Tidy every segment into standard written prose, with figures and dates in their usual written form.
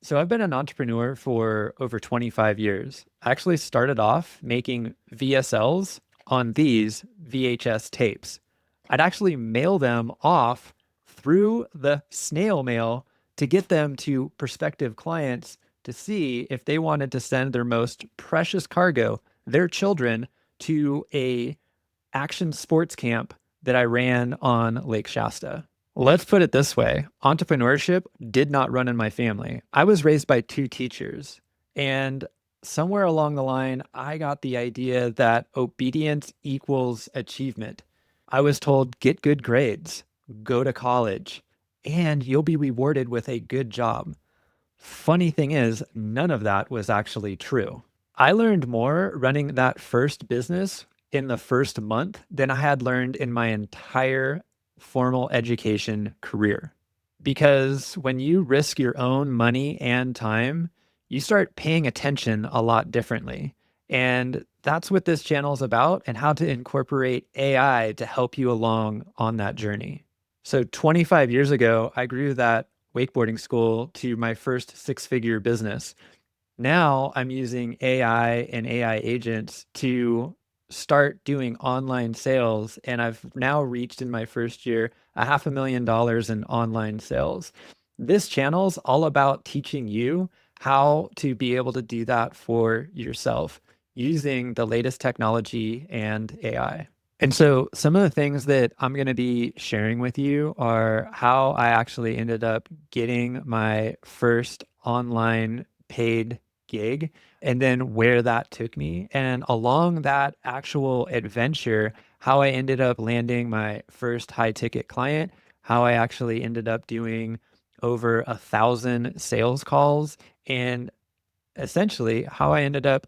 So I've been an entrepreneur for over 25 years. I actually started off making VSLs on these VHS tapes. I'd actually mail them off through the snail mail to get them to prospective clients to see if they wanted to send their most precious cargo, their children, to a action sports camp that I ran on Lake Shasta. Let's put it this way. Entrepreneurship did not run in my family. I was raised by two teachers, and somewhere along the line, I got the idea that obedience equals achievement. I was told, get good grades, go to college, and you'll be rewarded with a good job. Funny thing is, none of that was actually true. I learned more running that first business in the first month than I had learned in my entire formal education career. Because when you risk your own money and time, you start paying attention a lot differently. And that's what this channel is about and how to incorporate AI to help you along on that journey. So 25 years ago, I grew that wakeboarding school to my first six-figure business. Now I'm using AI and AI agents to start doing online sales. And I've now reached in my first year $500,000 in online sales. This channel is all about teaching you how to be able to do that for yourself using the latest technology and AI. And so some of the things that I'm going to be sharing with you are how I actually ended up getting my first online paid gig and then where that took me. And along that actual adventure, how I ended up landing my first high ticket client, how I actually ended up doing over 1,000 sales calls, and essentially how I ended up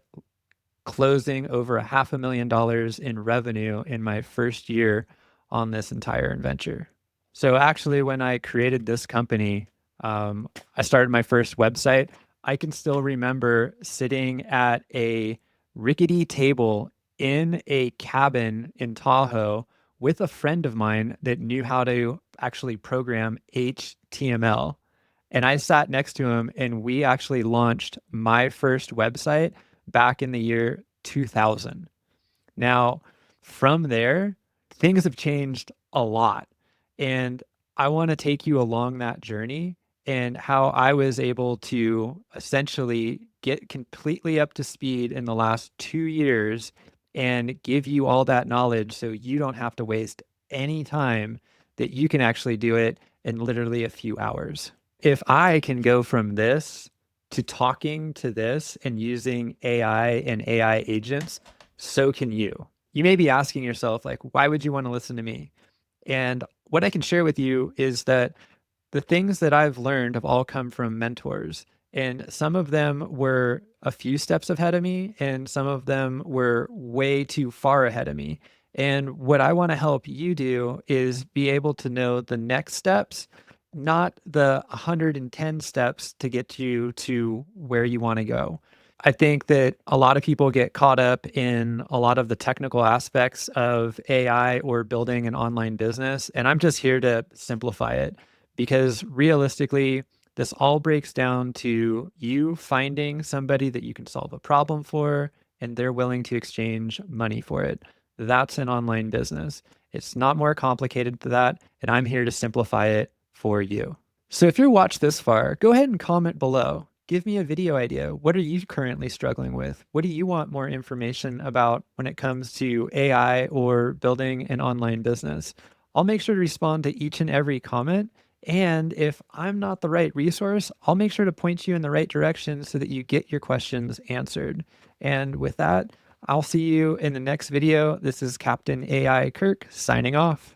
closing over $500,000 in revenue in my first year on this entire adventure. So actually, when I created this company, I started my first website. I can still remember sitting at a rickety table in a cabin in Tahoe with a friend of mine that knew how to actually program HTML. And I sat next to him and we actually launched my first website back in the year 2000. Now, from there, things have changed a lot. And I want to take you along that journey and how I was able to essentially get completely up to speed in the last 2 years and give you all that knowledge so you don't have to waste any time, that you can actually do it in literally a few hours. If I can go from this to talking to this and using AI and AI agents, so can you. You may be asking yourself, like, why would you want to listen to me? And what I can share with you is that the things that I've learned have all come from mentors. And some of them were a few steps ahead of me, and some of them were way too far ahead of me. And what I want to help you do is be able to know the next steps, not the 110 steps to get you to where you want to go. I think that a lot of people get caught up in a lot of the technical aspects of AI or building an online business. And I'm just here to simplify it because realistically, this all breaks down to you finding somebody that you can solve a problem for and they're willing to exchange money for it. That's an online business. It's not more complicated than that. And I'm here to simplify it for you. So if you're watched this far, go ahead and comment below. Give me a video idea. What are you currently struggling with? What do you want more information about when it comes to AI or building an online business? I'll make sure to respond to each and every comment. And if I'm not the right resource, I'll make sure to point you in the right direction so that you get your questions answered. And with that, I'll see you in the next video. This is Captain AI Kirk signing off.